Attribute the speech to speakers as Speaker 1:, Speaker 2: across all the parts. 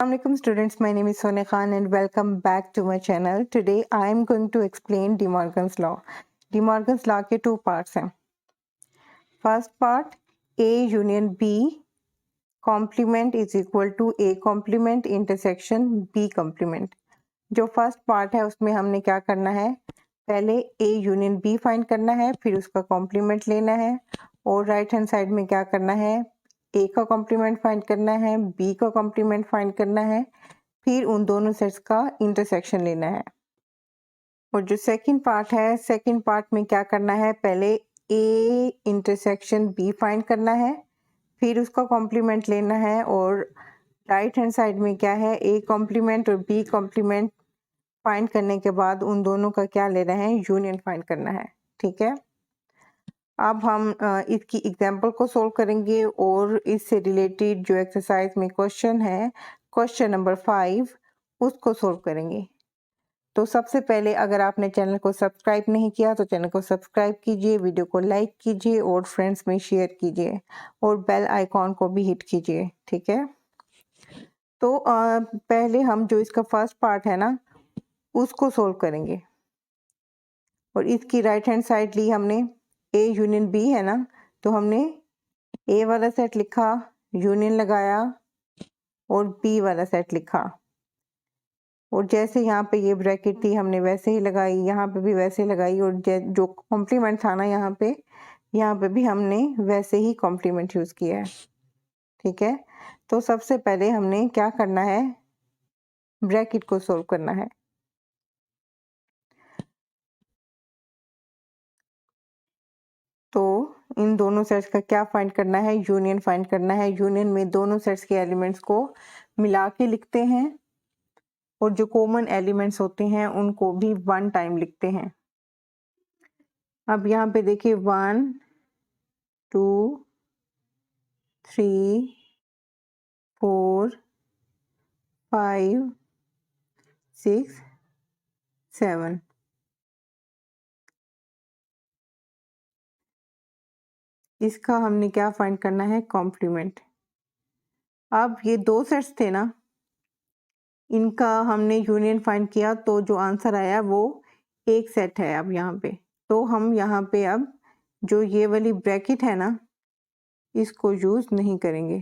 Speaker 1: Assalamualaikum students, my name is Sonia Khan and welcome back to my channel. Today I am going to explain De Morgan's law. De Morgan's law के two parts हैं. First part, A union B complement is equal to A complement intersection B complement. जो first part है उसमें हमने क्या करना है, पहले A यूनियन B फाइंड करना है, फिर उसका कॉम्प्लीमेंट लेना है और राइट हैंड साइड में क्या करना है, A का कॉम्प्लीमेंट फाइंड करना है, B का कॉम्प्लीमेंट फाइंड करना है, फिर उन दोनों सेट्स का इंटरसेक्शन लेना है. और जो सेकंड पार्ट है, सेकंड पार्ट में क्या करना है, पहले A इंटरसेक्शन B फाइंड करना है, फिर उसका कॉम्प्लीमेंट लेना है और राइट हैंड साइड में क्या है, A कॉम्प्लीमेंट और B कॉम्प्लीमेंट फाइंड करने के बाद उन दोनों का क्या लेना है, यूनियन फाइंड करना है. ठीक है, अब हम इसकी एग्जांपल को सोल्व करेंगे और इससे रिलेटेड जो एक्सरसाइज में क्वेश्चन है, क्वेश्चन नंबर 5, उसको सोल्व करेंगे. तो सबसे पहले अगर आपने चैनल को सब्सक्राइब नहीं किया तो चैनल को सब्सक्राइब कीजिए, वीडियो को लाइक कीजिए और फ्रेंड्स में शेयर कीजिए और बेल आइकॉन को भी हिट कीजिए. ठीक है, तो पहले हम जो इसका फर्स्ट पार्ट है ना उसको सोल्व करेंगे. और इसकी राइट हैंड साइड ली हमने, A यूनियन B है ना, तो हमने A वाला सेट लिखा, यूनियन लगाया और B वाला सेट लिखा. और जैसे यहाँ पे ये ब्रैकेट थी हमने वैसे ही लगाई, यहाँ पे भी वैसे लगाई और जो कॉम्प्लीमेंट था ना यहाँ पे भी हमने वैसे ही कॉम्प्लीमेंट यूज़ किया है. ठीक है, तो सबसे पहले हमने क्या करना है, ब्रैकेट को सोल्व करना है. तो इन दोनों सेट्स का क्या फाइंड करना है, यूनियन फाइंड करना है. यूनियन में दोनों सेट्स के एलिमेंट्स को मिला के लिखते हैं और जो कॉमन एलिमेंट्स होते हैं उनको भी वन टाइम लिखते हैं. अब यहाँ पे देखिए 1 2 3 4 5 6 7. इसका हमने क्या फाइंड करना है, कॉम्प्लीमेंट. अब ये दो सेट्स थे ना, इनका हमने यूनियन फाइंड किया तो जो आंसर आया वो एक सेट है. अब यहाँ पे तो हम यहाँ पे अब जो ये वाली ब्रैकेट है ना इसको यूज नहीं करेंगे.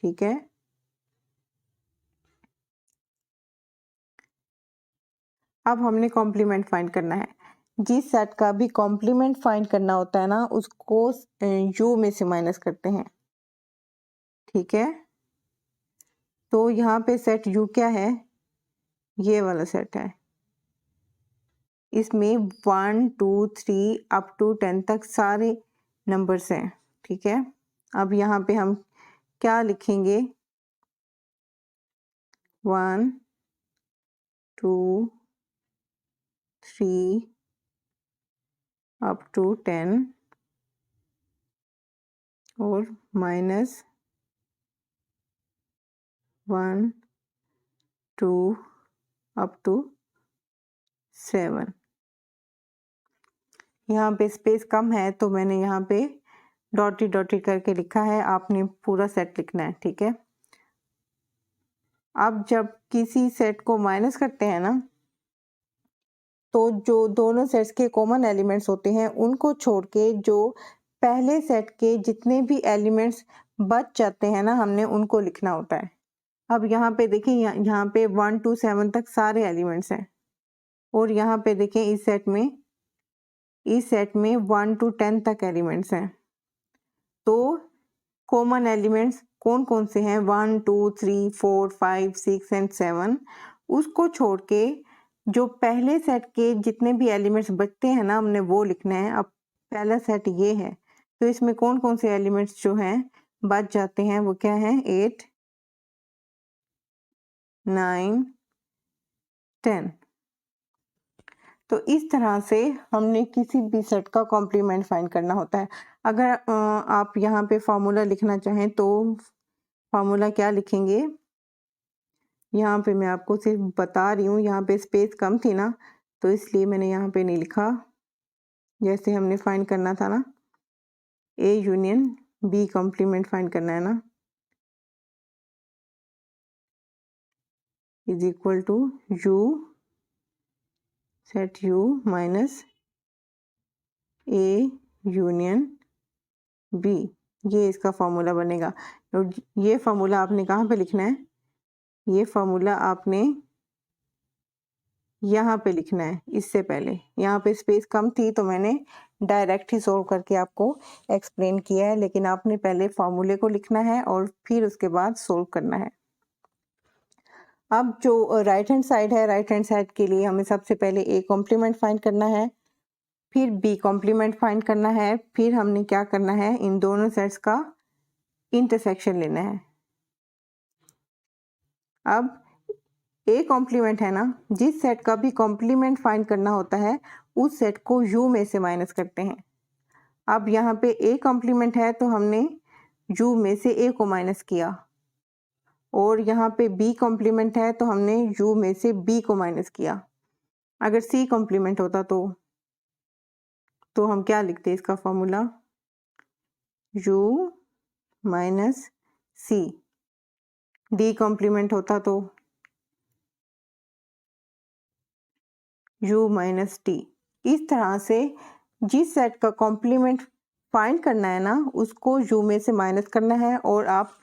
Speaker 1: ठीक है, अब हमने कॉम्प्लीमेंट फाइंड करना है. जिस सेट का भी कॉम्प्लीमेंट फाइंड करना होता है ना उसको यू में से माइनस करते हैं. ठीक है, तो यहाँ पे सेट यू क्या है, ये वाला सेट है. इसमें 1 2 3 अप टू 10 तक सारे नंबर्स हैं. ठीक है, अब यहाँ पे हम क्या लिखेंगे, 1 2 3 अप टू 10 और -1 2 अप टू 7. यहाँ पे स्पेस कम है तो मैंने यहाँ पे डॉटेड डॉटेड करके लिखा है, आपने पूरा सेट लिखना है. ठीक है, अब जब किसी सेट को माइनस करते हैं ना तो जो दोनों सेट्स के कॉमन एलिमेंट्स होते हैं उनको छोड़ के जो पहले सेट के जितने भी एलिमेंट्स बच जाते हैं ना हमने उनको लिखना होता है. अब यहाँ पे देखिए, यहाँ पे 1 to 7 तक सारे एलिमेंट्स हैं और यहाँ पे देखें इस सेट में 1 to 10 तक एलिमेंट्स हैं. तो कॉमन एलिमेंट्स कौन कौन से हैं, 1 2 3 4 5 6 एंड 7. उसको छोड़ के जो पहले सेट के जितने भी एलिमेंट्स बचते हैं ना हमने वो लिखना है. अब पहला सेट ये है तो इसमें कौन कौन से एलिमेंट्स जो हैं बच जाते हैं वो क्या है, 8 9 10. तो इस तरह से हमने किसी भी सेट का कॉम्प्लीमेंट फाइंड करना होता है. अगर आप यहाँ पे फार्मूला लिखना चाहें तो फार्मूला क्या लिखेंगे, यहाँ पे मैं आपको सिर्फ बता रही हूँ, यहाँ पे स्पेस कम थी ना तो इसलिए मैंने यहाँ पे नहीं लिखा. जैसे हमने फाइंड करना था ना, A union B complement find करना है ना, is equal to U set U minus A union B, ये इसका फॉर्मूला बनेगा। और ये फॉर्मूला आपने कहाँ पे लिखना है, ये फॉर्मूला आपने यहाँ पे लिखना है। इससे पहले यहाँ पे स्पेस कम थी तो मैंने डायरेक्ट ही सोल्व करके आपको एक्सप्लेन किया है, लेकिन आपने पहले फॉर्मूले को लिखना है और फिर उसके बाद सोल्व करना है। अब जो राइट हैंड साइड है, राइट हैंड साइड के लिए हमें सबसे पहले ए कॉम्प्लीमेंट फाइंड करना है, फिर बी कॉम्प्लीमेंट फाइंड करना है, फिर हमने क्या करना है, इन दोनों सेट्स का इंटरसेक्शन लेना है। अब ए कॉम्प्लीमेंट है ना, जिस सेट का भी कॉम्प्लीमेंट फाइंड करना होता है उस सेट को यू में से माइनस करते हैं। अब यहाँ पे ए कॉम्प्लीमेंट है तो हमने यू में से ए को माइनस किया, और यहाँ पे बी कॉम्प्लीमेंट है तो हमने यू में से बी को माइनस किया। अगर सी कॉम्प्लीमेंट होता तो हम क्या लिखते इसका formula, U minus C. D complement होता तो u माइनस टी। इस तरह से जिस सेट का कॉम्प्लीमेंट फाइंड करना है ना, उसको u में से माइनस करना है, और आप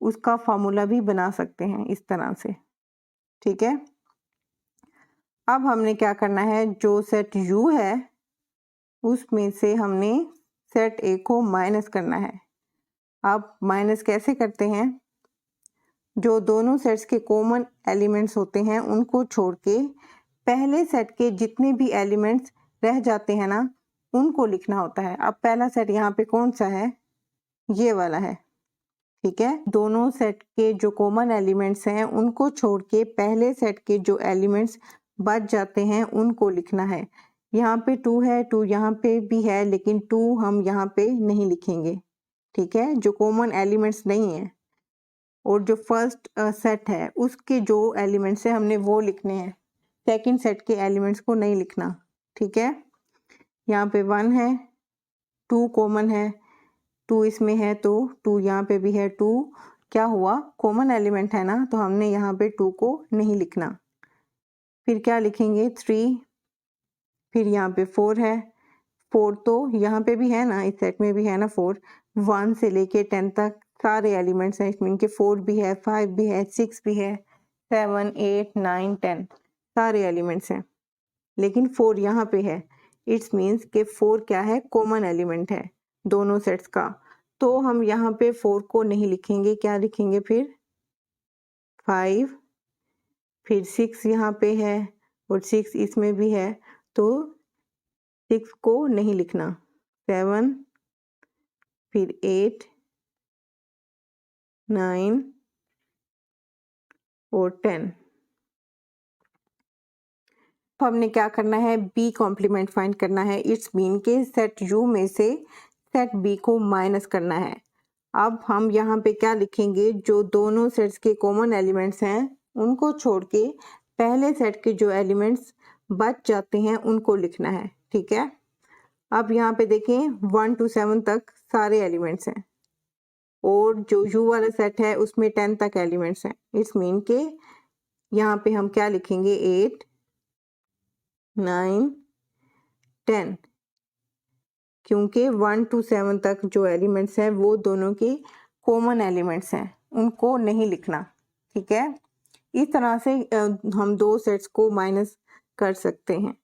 Speaker 1: उसका फार्मूला भी बना सकते हैं इस तरह से, ठीक है। अब हमने क्या करना है, जो सेट u है उसमें से हमने सेट a को माइनस करना है। अब माइनस कैसे करते हैं, जो दोनों सेट्स के कॉमन एलिमेंट्स होते हैं उनको छोड़ के पहले सेट के जितने भी एलिमेंट्स रह जाते हैं ना, उनको लिखना होता है। अब पहला सेट यहाँ पे कौन सा है, ये वाला है, ठीक है। दोनों सेट के जो कॉमन एलिमेंट्स हैं उनको छोड़ के पहले सेट के जो एलिमेंट्स बच जाते हैं उनको लिखना है। यहाँ पे 2 है, 2 यहाँ पे भी है, लेकिन 2 हम यहाँ पे नहीं लिखेंगे, ठीक है, जो कॉमन एलिमेंट्स नहीं है। और जो फर्स्ट सेट है उसके जो एलिमेंट्स है हमने वो लिखने हैं, सेकंड सेट के एलिमेंट्स को नहीं लिखना, ठीक है। यहाँ पे 1 है, 2 कॉमन है, 2 इसमें है तो 2 यहाँ पे भी है। 2 क्या हुआ, कॉमन एलिमेंट है ना, तो हमने यहाँ पे 2 को नहीं लिखना। फिर क्या लिखेंगे, 3, फिर यहाँ पे 4 है। 4 तो यहाँ पे भी है ना, इस सेट में भी है ना 4। 1 से लेके 10 तक सारे एलिमेंट्स हैं, इसमें इनके 4 भी है, 5 भी है, 6 भी है, 7, 8, 9, 10 सारे एलिमेंट्स हैं, लेकिन 4 यहाँ पे है। इट्स मीन्स के 4 क्या है, कॉमन एलिमेंट है दोनों सेट्स का। तो हम यहाँ पे 4 को नहीं लिखेंगे, क्या लिखेंगे फिर 5, फिर 6 यहाँ पे है और 6 इसमें भी है तो 6 को नहीं लिखना। 7, फिर 8, 9 और 10। हमने क्या करना है, बी कॉम्प्लीमेंट फाइंड करना है। इट्स मीन के सेट यू में से सेट बी को माइनस करना है। अब हम यहाँ पे क्या लिखेंगे, जो दोनों सेट्स के कॉमन एलिमेंट्स हैं उनको छोड़ के पहले सेट के जो एलिमेंट्स बच जाते हैं उनको लिखना है, ठीक है। अब यहाँ पे देखें 1 to 7 तक सारे एलिमेंट्स हैं, और जो यू वाला सेट है उसमें 10 तक एलिमेंट्स हैं। इट्स मीन के यहाँ पे हम क्या लिखेंगे, 8, 9, 10, क्योंकि 1 to 7 तक जो एलिमेंट्स हैं वो दोनों के कॉमन एलिमेंट्स हैं, उनको नहीं लिखना, ठीक है। इस तरह से हम दो सेट्स को माइनस कर सकते हैं।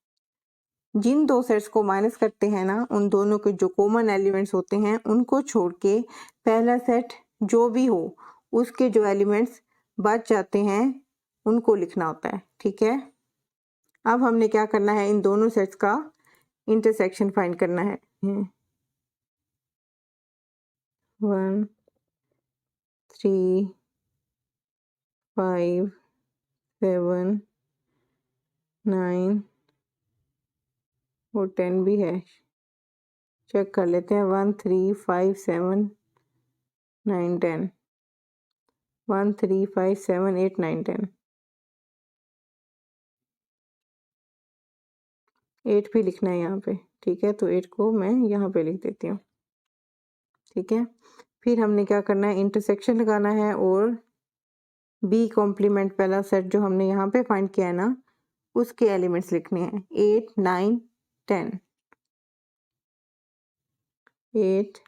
Speaker 1: जिन दो सेट्स को माइनस करते हैं ना, उन दोनों के जो कॉमन एलिमेंट्स होते हैं उनको छोड़ के पहला सेट जो भी हो उसके जो एलिमेंट्स बच जाते हैं उनको लिखना होता है, ठीक है। अब हमने क्या करना है, इन दोनों सेट्स का इंटरसेक्शन फाइंड करना है। 1, 3, 5, 7, 9 और 10 भी है, चेक कर लेते हैं। 1, 3, 5, 7, 9, 10, 1, 3, 5, 7, 8, 9, 10, 8 भी लिखना है यहाँ पे, ठीक है। तो 8 को मैं यहाँ पे लिख देती हूँ, ठीक है। फिर हमने क्या करना है, इंटरसेक्शन लगाना है और बी कॉम्प्लीमेंट वाला सेट जो हमने यहाँ पे फाइंड किया है ना, उसके एलिमेंट्स लिखने हैं 8 9 10। 8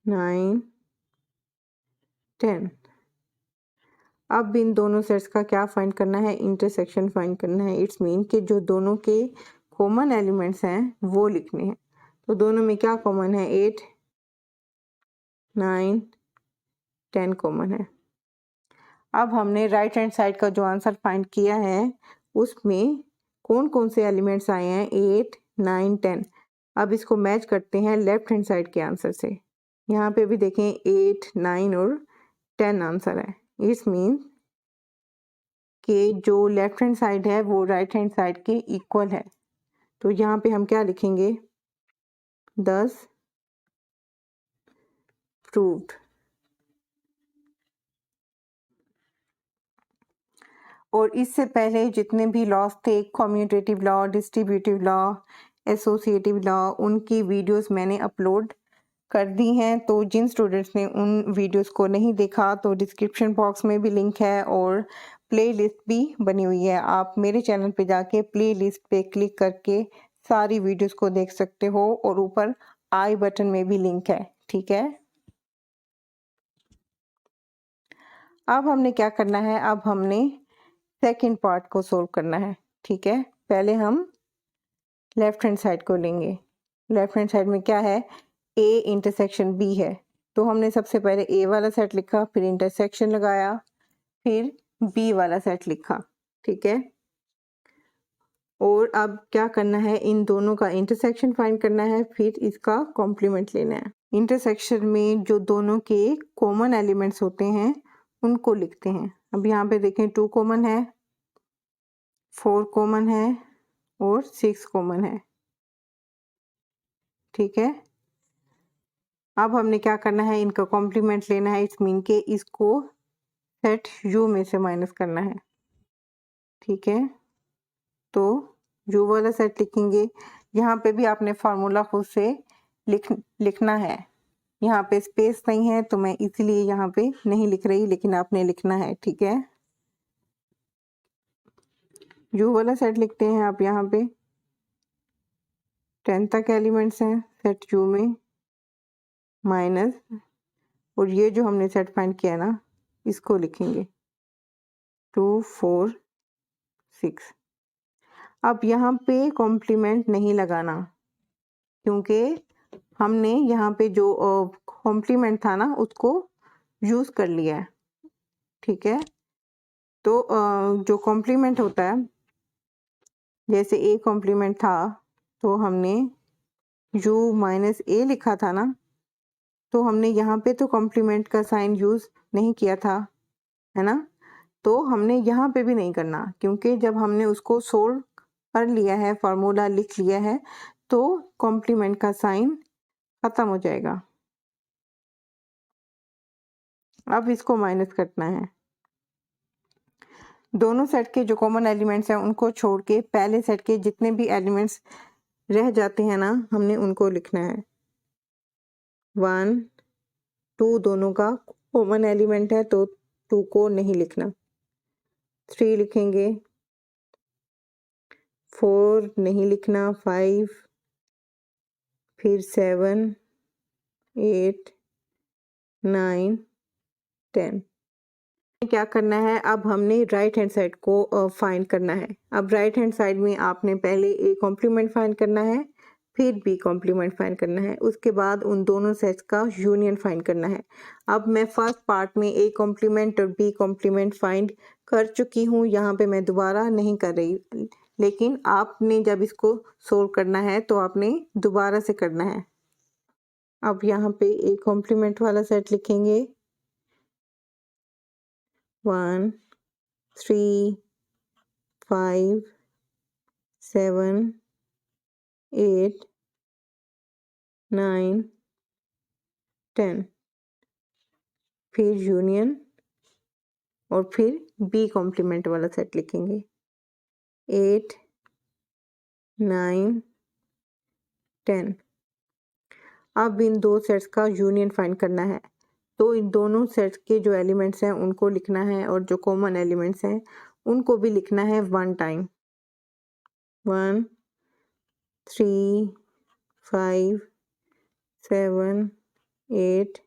Speaker 1: 9 10। अब इन दोनों सेट्स का क्या फाइंड करना है, इंटरसेक्शन फाइंड करना है। इट्स मीन कि जो दोनों के कॉमन एलिमेंट्स हैं वो लिखने हैं। तो दोनों में क्या कॉमन है, 8 9 10 कॉमन है। अब हमने राइट हैंड साइड का जो आंसर फाइंड किया है उसमें कौन कौन से एलिमेंट्स आए हैं, 8 9 10। अब इसको मैच करते हैं लेफ्ट हैंड साइड के आंसर से। यहाँ पे भी देखें 8 9 और 10 आंसर है। इट्स मीन कि जो लेफ्ट हैंड साइड है वो राइट हैंड साइड के इक्वल है। तो यहाँ पे हम क्या लिखेंगे, 10 प्रूव्ड। और इससे पहले जितने भी लॉस थे, commutative law, distributive law, associative law, उनकी वीडियोस मैंने अपलोड कर दी हैं। तो जिन स्टूडेंट्स ने उन वीडियोस को नहीं देखा तो डिस्क्रिप्शन बॉक्स में भी लिंक है और प्लेलिस्ट भी बनी हुई है। आप मेरे चैनल पे जाके प्लेलिस्ट पे क्लिक करके सारी वीडियोस को देख सकते हो और ऊपर आई बटन में भी लिंक है, ठीक है। अब हमने क्या करना है, अब हमने सेकंड पार्ट को सोल्व करना है, ठीक है। पहले हम लेफ्ट हैंड साइड को लेंगे। लेफ्ट हैंड साइड में क्या है, ए इंटरसेक्शन बी है। तो हमने सबसे पहले ए वाला सेट लिखा, फिर इंटरसेक्शन लगाया, फिर बी वाला सेट लिखा, ठीक है। और अब क्या करना है, इन दोनों का इंटरसेक्शन फाइंड करना है, फिर इसका कॉम्प्लीमेंट लेना है। इंटरसेक्शन में जो दोनों के कॉमन एलिमेंट्स होते हैं उनको लिखते हैं। अब यहाँ पे देखें 2 कॉमन है, 4 कॉमन है और 6 कॉमन है, ठीक है। अब हमने क्या करना है, इनका कॉम्प्लीमेंट लेना है। इट्स मीन के इसको सेट यू में से माइनस करना है, ठीक है। तो यू वाला सेट लिखेंगे। यहाँ पे भी आपने फार्मूला खुद से लिखना है। यहाँ पे स्पेस नहीं है तो मैं इसीलिए यहाँ पे नहीं लिख रही, लेकिन आपने लिखना है, ठीक है। यू वाला सेट लिखते हैं आप यहाँ पे, 10 तक एलिमेंट्स हैं सेट यू में, माइनस, और ये जो हमने सेट फाइंड किया ना इसको लिखेंगे 2 4 6। अब यहाँ पे कॉम्प्लीमेंट नहीं लगाना क्योंकि हमने यहाँ पे जो कॉम्प्लीमेंट था ना उसको यूज कर लिया है, ठीक है। तो जो कॉम्प्लीमेंट होता है, जैसे ए कॉम्प्लीमेंट था तो हमने u माइनस ए लिखा था ना, तो हमने यहाँ पे तो कॉम्प्लीमेंट का साइन यूज नहीं किया था, है ना। तो हमने यहाँ पे भी नहीं करना क्योंकि जब हमने उसको सोल्व कर लिया है, फार्मूला लिख लिया है, तो कॉम्प्लीमेंट का साइन खत्म हो जाएगा। अब इसको माइनस करना है। दोनों सेट के जो कॉमन एलिमेंट्स हैं उनको छोड़ के पहले सेट के जितने भी एलिमेंट्स रह जाते हैं ना, हमने उनको लिखना है। 1 2 दोनों का कॉमन एलिमेंट है तो 2 को नहीं लिखना। 3 लिखेंगे, 4 नहीं लिखना, 5, फिर 7 8 9 10। क्या करना है, अब हमने राइट हैंड साइड को फाइंड करना है। अब राइट हैंड साइड में आपने पहले ए कॉम्प्लीमेंट फाइंड करना है, फिर बी कॉम्प्लीमेंट फाइंड करना है, उसके बाद उन दोनों सेट्स का यूनियन फाइंड करना है। अब मैं फर्स्ट पार्ट में ए कॉम्प्लीमेंट और बी कॉम्प्लीमेंट फाइंड कर चुकी हूँ, यहाँ पे मैं दोबारा नहीं कर रही, लेकिन आपने जब इसको सोल्व करना है तो आपने दोबारा से करना है। अब यहाँ पे ए कॉम्प्लीमेंट वाला सेट लिखेंगे, 1 3 5 7 8 9 10, फिर यूनियन और फिर बी कॉम्प्लीमेंट वाला सेट लिखेंगे 8 9 10। अब इन दो सेट्स का यूनियन फाइंड करना है। तो इन दोनों सेट के जो एलिमेंट्स हैं उनको लिखना है और जो कॉमन एलिमेंट्स हैं उनको भी लिखना है वन टाइम। 1 3 5 7 8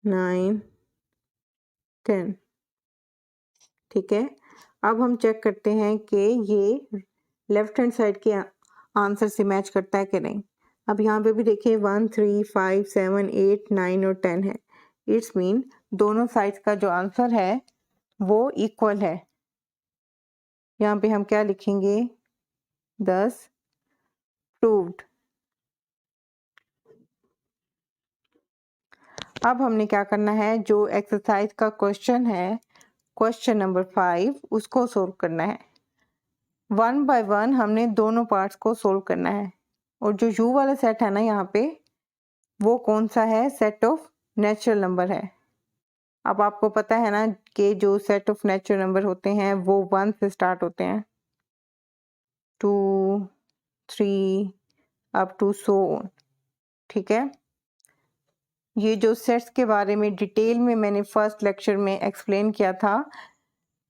Speaker 1: 9 10। ठीक है, अब हम चेक करते हैं कि ये लेफ्ट हैंड साइड के आंसर से मैच करता है कि नहीं। अब यहाँ पे भी देखिए 1 3 5 7 8 9 और 10 है। इट्स मीन दोनों साइड्स का जो आंसर है वो इक्वल है। यहाँ पे हम क्या लिखेंगे, 10 प्रूव्ड। अब हमने क्या करना है, जो एक्सरसाइज का क्वेश्चन है, क्वेश्चन नंबर 5, उसको सोल्व करना है। 1 बाय 1 हमने दोनों पार्ट्स को सोल्व करना है। और जो यू वाला सेट है ना यहाँ पे, वो कौन सा है, सेट ऑफ नेचुरल नंबर है। अब आपको पता है ना कि जो सेट ऑफ नेचुरल नंबर होते हैं वो 1 से स्टार्ट होते हैं, 2 3 अप टू सो ऑन। ठीक है, ये जो सेट्स के बारे में डिटेल में मैंने फर्स्ट लेक्चर में एक्सप्लेन किया था,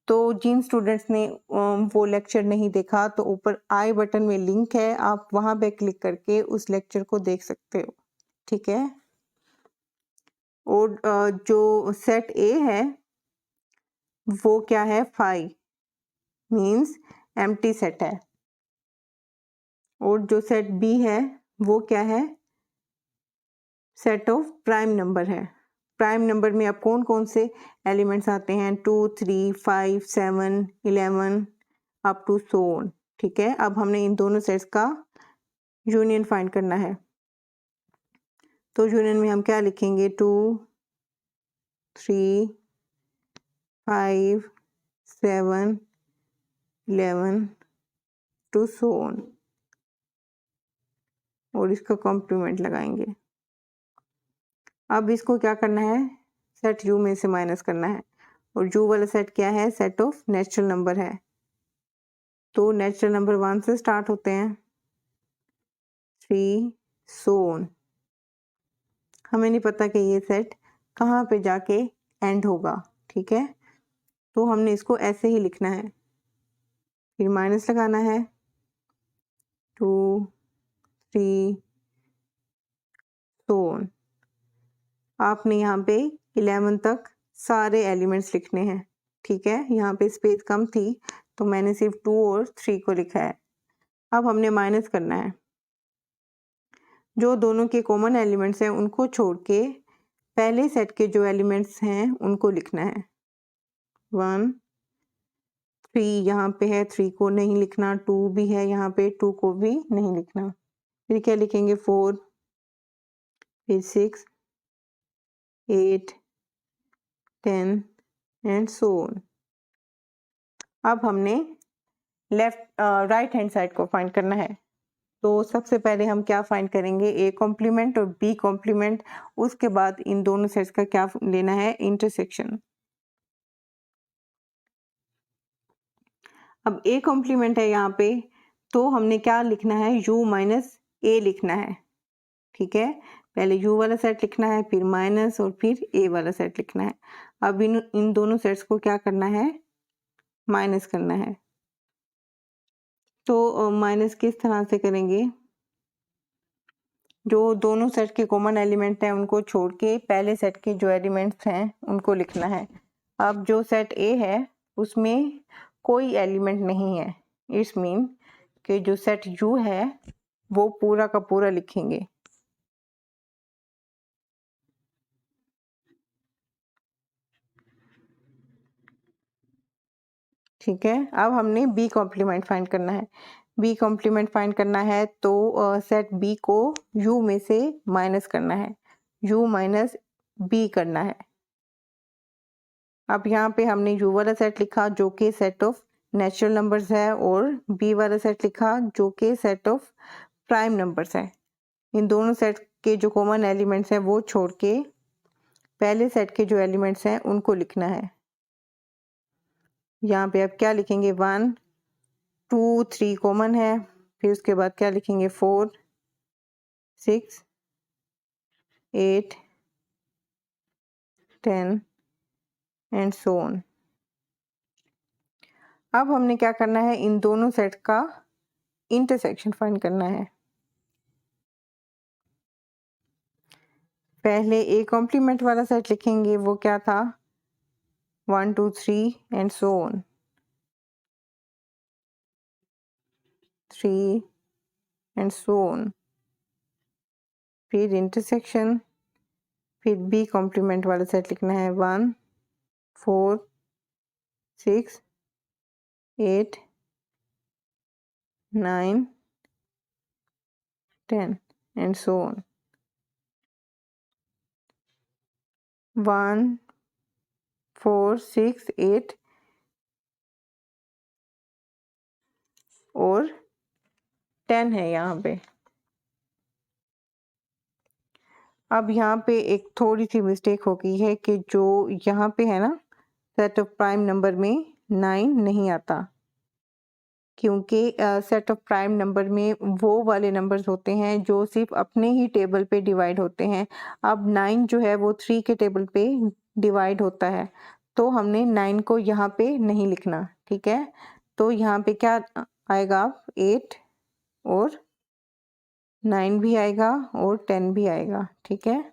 Speaker 1: तो जिन स्टूडेंट्स ने वो लेक्चर नहीं देखा तो ऊपर आई बटन में लिंक है, आप वहां पे क्लिक करके उस लेक्चर को देख सकते हो। ठीक है, और जो सेट ए है वो क्या है, 5 मींस एम्प्टी सेट है। और जो सेट बी है वो क्या है, सेट ऑफ प्राइम नंबर है। प्राइम नंबर में अब कौन कौन से एलिमेंट्स आते हैं, 2 3 5 7 11 अप टू सो ऑन। ठीक है, अब हमने इन दोनों सेट्स का यूनियन फाइंड करना है। तो यूनियन में हम क्या लिखेंगे, 2 3 5 7 11 टू सो ऑन, और इसका कॉम्प्लीमेंट लगाएंगे। अब इसको क्या करना है, सेट यू में से माइनस करना है। और यू वाला सेट क्या है, सेट ऑफ नेचुरल नंबर है। तो नेचुरल नंबर 1 से स्टार्ट होते हैं, 3 सो ऑन। हमें नहीं पता कि ये सेट कहाँ पे जाके एंड होगा। ठीक है, तो हमने इसको ऐसे ही लिखना है, फिर माइनस लगाना है, 2 3 सो ऑन। आपने यहाँ पे 11 तक सारे एलिमेंट्स लिखने हैं। ठीक है, यहाँ पे स्पेस कम थी तो मैंने सिर्फ 2 और 3 को लिखा है। अब हमने माइनस करना है, जो दोनों के कॉमन एलिमेंट्स हैं उनको छोड़ के पहले सेट के जो एलिमेंट्स हैं उनको लिखना है। 1 3 यहाँ पे है, 3 को नहीं लिखना, 2 भी है यहाँ पे, 2 को भी नहीं लिखना। फिर क्या लिखेंगे, 4, फिर 6 8 10 एंड सो ऑन। अब हमने राइट हैंड साइड को फाइंड करना है। तो सबसे पहले हम क्या फाइंड करेंगे, ए कॉम्प्लीमेंट और बी कॉम्प्लीमेंट। उसके बाद इन दोनों सेट्स का क्या लेना है, इंटरसेक्शन। अब ए कॉम्प्लीमेंट है यहाँ पे, तो हमने क्या लिखना है, u माइनस ए लिखना है। ठीक है, पहले u वाला सेट लिखना है, फिर माइनस, और फिर a वाला सेट लिखना है। अब इन दोनों सेट्स को क्या करना है, माइनस करना है। तो माइनस किस तरह से करेंगे, जो दोनों सेट के कॉमन एलिमेंट हैं उनको छोड़ के पहले सेट के जो एलिमेंट्स हैं उनको लिखना है। अब जो सेट ए है उसमें कोई एलिमेंट नहीं है, इट्स मीन कि जो सेट यू है वो पूरा का पूरा लिखेंगे। ठीक है, अब हमने बी कॉम्प्लीमेंट फाइंड करना है। बी कॉम्प्लीमेंट फाइंड करना है तो सेट बी को यू में से माइनस करना है, यू माइनस बी करना है। अब यहाँ पे हमने यू वाला सेट लिखा जो कि सेट ऑफ नेचुरल नंबर्स है, और बी वाला सेट लिखा जो कि सेट ऑफ प्राइम नंबर्स है। इन दोनों सेट के जो कॉमन एलिमेंट्स हैं वो छोड़ के पहले सेट के जो एलिमेंट्स हैं उनको लिखना है। यहाँ पे अब क्या लिखेंगे, 1 2 3 कॉमन है, फिर उसके बाद क्या लिखेंगे, 4 6 8 10 एंड सो ऑन। अब हमने क्या करना है, इन दोनों सेट का इंटरसेक्शन फाइंड करना है। पहले ए कॉम्प्लीमेंट वाला सेट लिखेंगे, वो क्या था 1 2 3 and so on, 3 and so on. फिर इंटरसेक्शन, फिर बी कॉम्प्लीमेंट वाला सेट लिखना है 1 4 6 8 9 10 एंड सो ऑन। 1 4 6 8 और 10 है यहाँ पे। अब यहाँ पे एक थोड़ी सी मिस्टेक हो गई है कि जो यहाँ पे है ना सेट ऑफ प्राइम नंबर में 9 नहीं आता, क्योंकि सेट ऑफ प्राइम नंबर में वो वाले नंबर्स होते हैं जो सिर्फ अपने ही टेबल पे डिवाइड होते हैं। अब 9 जो है वो 3 के टेबल पे डिवाइड होता है, तो हमने 9 को यहाँ पे नहीं लिखना, ठीक है। तो यहाँ पे क्या आएगा, 8 और 9 भी आएगा और 10 भी आएगा, ठीक है।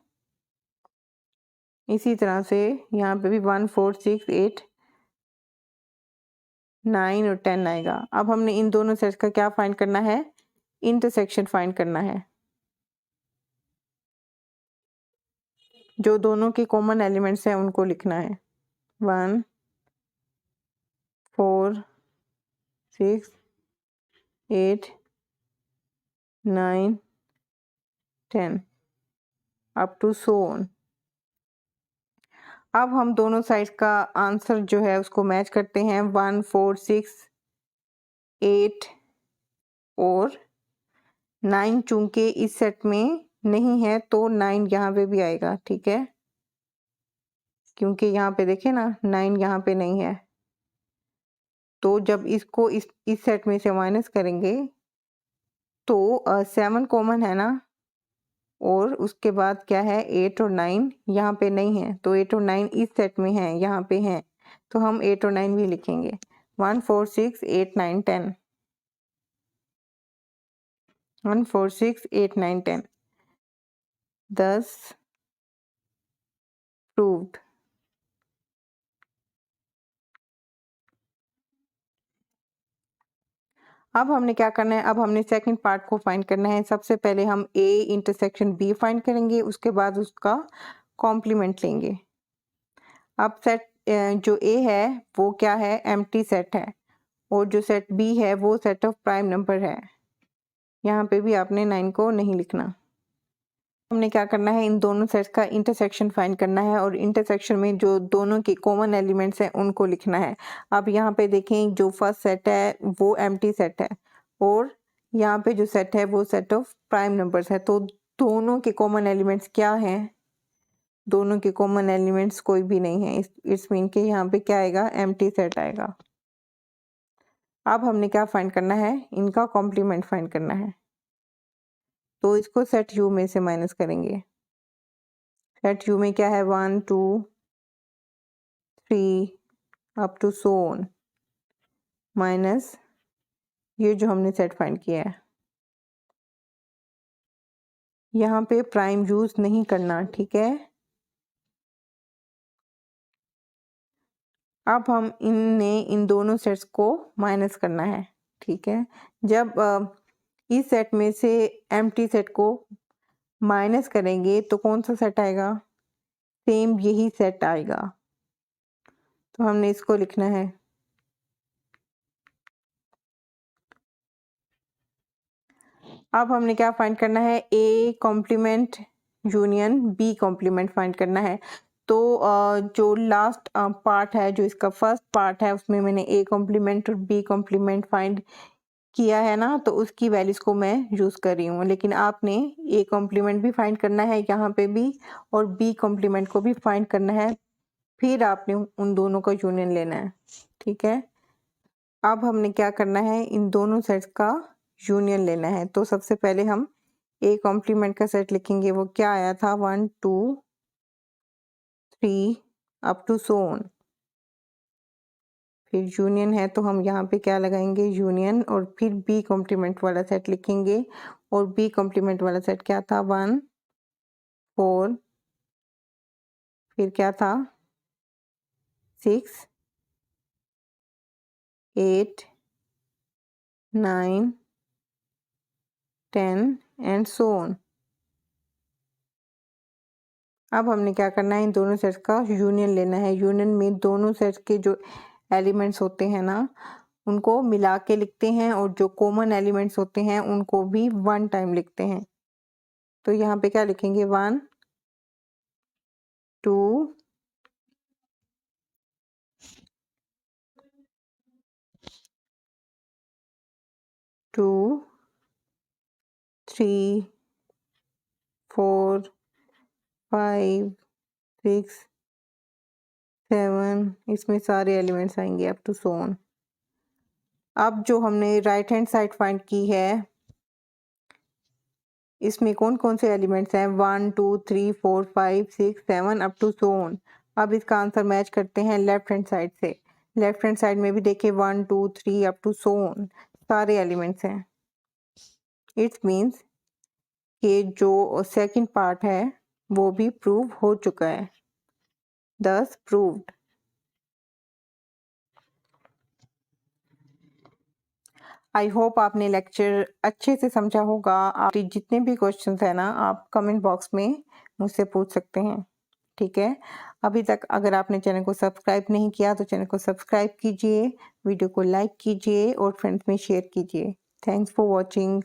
Speaker 1: इसी तरह से यहाँ पे भी 1 4 6 8 9 और 10 आएगा। अब हमने इन दोनों सेट्स का क्या फाइंड करना है, इंटरसेक्शन फाइंड करना है। जो दोनों के कॉमन एलिमेंट्स हैं उनको लिखना है। 1 4 6 8 9 10 अप टू सो ऑन। अब हम दोनों साइड का आंसर जो है उसको मैच करते हैं। 1 4 6 8 और 9 चूंकि इस सेट में नहीं है तो 9 यहाँ पे भी आएगा, ठीक है। क्योंकि यहाँ पे देखे ना 9 यहाँ पे नहीं है, तो जब इसको इस सेट में से माइनस करेंगे तो 7 कॉमन है ना, और उसके बाद क्या है 8 और 9 यहाँ पे नहीं है, तो 8 और 9 इस सेट में है, यहाँ पे हैं, तो हम 8 और 9 भी लिखेंगे। 1 4 6 8 9 10 1 4 6 8 9 10 10 प्रूव्ड। अब हमने क्या करना है, अब हमने सेकंड पार्ट को फाइंड करना है। सबसे पहले हम ए इंटरसेक्शन बी फाइंड करेंगे, उसके बाद उसका कॉम्प्लीमेंट लेंगे। अब सेट जो ए है वो क्या है, एम्प्टी सेट है, और जो सेट बी है वो सेट ऑफ प्राइम नंबर है। यहाँ पे भी आपने 9 को नहीं लिखना। हमने क्या करना है, इन दोनों सेट्स का इंटरसेक्शन फाइंड करना है, और इंटरसेक्शन में जो दोनों के कॉमन एलिमेंट्स हैं उनको लिखना है। अब यहाँ पे देखें, जो फर्स्ट सेट है वो एम्प्टी सेट है, और यहाँ पे जो सेट है वो सेट ऑफ प्राइम नंबर्स है। तो दोनों के कॉमन एलिमेंट्स क्या हैं, दोनों के कॉमन एलिमेंट्स कोई भी नहीं है। इट्स मीन के यहाँ पे क्या आएगा, एम्प्टी सेट आएगा। अब हमने क्या फाइंड करना है, इनका कॉम्प्लीमेंट फाइंड करना है। तो इसको सेट यू में से माइनस करेंगे। सेट यू में क्या है, 1 2 3 up to so on, minus ये जो हमने सेट फाइंड किया है। यहाँ पे प्राइम यूज नहीं करना, ठीक है। अब हम इन दोनों सेट्स को माइनस करना है, ठीक है। जब इस सेट में से एम्प्टी सेट को माइनस करेंगे तो कौन सा सेट आएगा, सेम यही सेट आएगा। तो हमने इसको लिखना है। अब हमने क्या फाइंड करना है, A complement union B complement find करना है। तो जो लास्ट पार्ट है, जो इसका फर्स्ट पार्ट है, उसमें मैंने ए कॉम्प्लीमेंट और बी कॉम्प्लीमेंट फाइंड किया है ना, तो उसकी वैल्यूज को मैं यूज कर रही हूँ। लेकिन आपने ए कॉम्प्लीमेंट भी फाइंड करना है यहाँ पे भी, और बी कॉम्प्लीमेंट को भी फाइंड करना है, फिर आपने उन दोनों का यूनियन लेना है, ठीक है। अब हमने क्या करना है, इन दोनों सेट्स का यूनियन लेना है। तो सबसे पहले हम ए कॉम्प्लीमेंट का सेट लिखेंगे, वो क्या आया था 1 2 3 अप टू सो ऑन। फिर यूनियन है तो हम यहाँ पे क्या लगाएंगे, यूनियन, और फिर बी कॉम्प्लीमेंट वाला सेट लिखेंगे। और बी कॉम्प्लीमेंट वाला सेट क्या था, 1 4, फिर क्या था 6 8 9 10 एंड सो ऑन। अब हमने क्या करना है, इन दोनों सेट्स का यूनियन लेना है। यूनियन में दोनों सेट्स के जो एलिमेंट्स होते हैं ना, उनको मिला के लिखते हैं, और जो कॉमन एलिमेंट्स होते हैं उनको भी 1 टाइम लिखते हैं। तो यहाँ पे क्या लिखेंगे, 1 2 2 3 4 5 6 7, इसमें सारे एलिमेंट्स आएंगे अप टू सो ऑन। अब जो हमने राइट हैंड साइड फाइंड की है, इसमें कौन कौन से एलिमेंट्स हैं, 1 2 3 4 5 6 7 अप टू सो ऑन। अब इसका आंसर मैच करते हैं लेफ्ट हैंड साइड से। लेफ्ट हैंड साइड में भी देखिए 1 2 3 अप टू सो ऑन सारे एलिमेंट्स हैं। इट्स मीन्स कि जो सेकंड पार्ट है वो भी प्रूव हो चुका है, दस प्रूव्ड। आई होप आपने लेक्चर अच्छे से समझा होगा। आपके जितने भी क्वेश्चंस हैं ना, आप कमेंट बॉक्स में मुझसे पूछ सकते हैं, ठीक है। अभी तक अगर आपने चैनल को सब्सक्राइब नहीं किया तो चैनल को सब्सक्राइब कीजिए, वीडियो को लाइक कीजिए और फ्रेंड्स में शेयर कीजिए। Thanks for watching.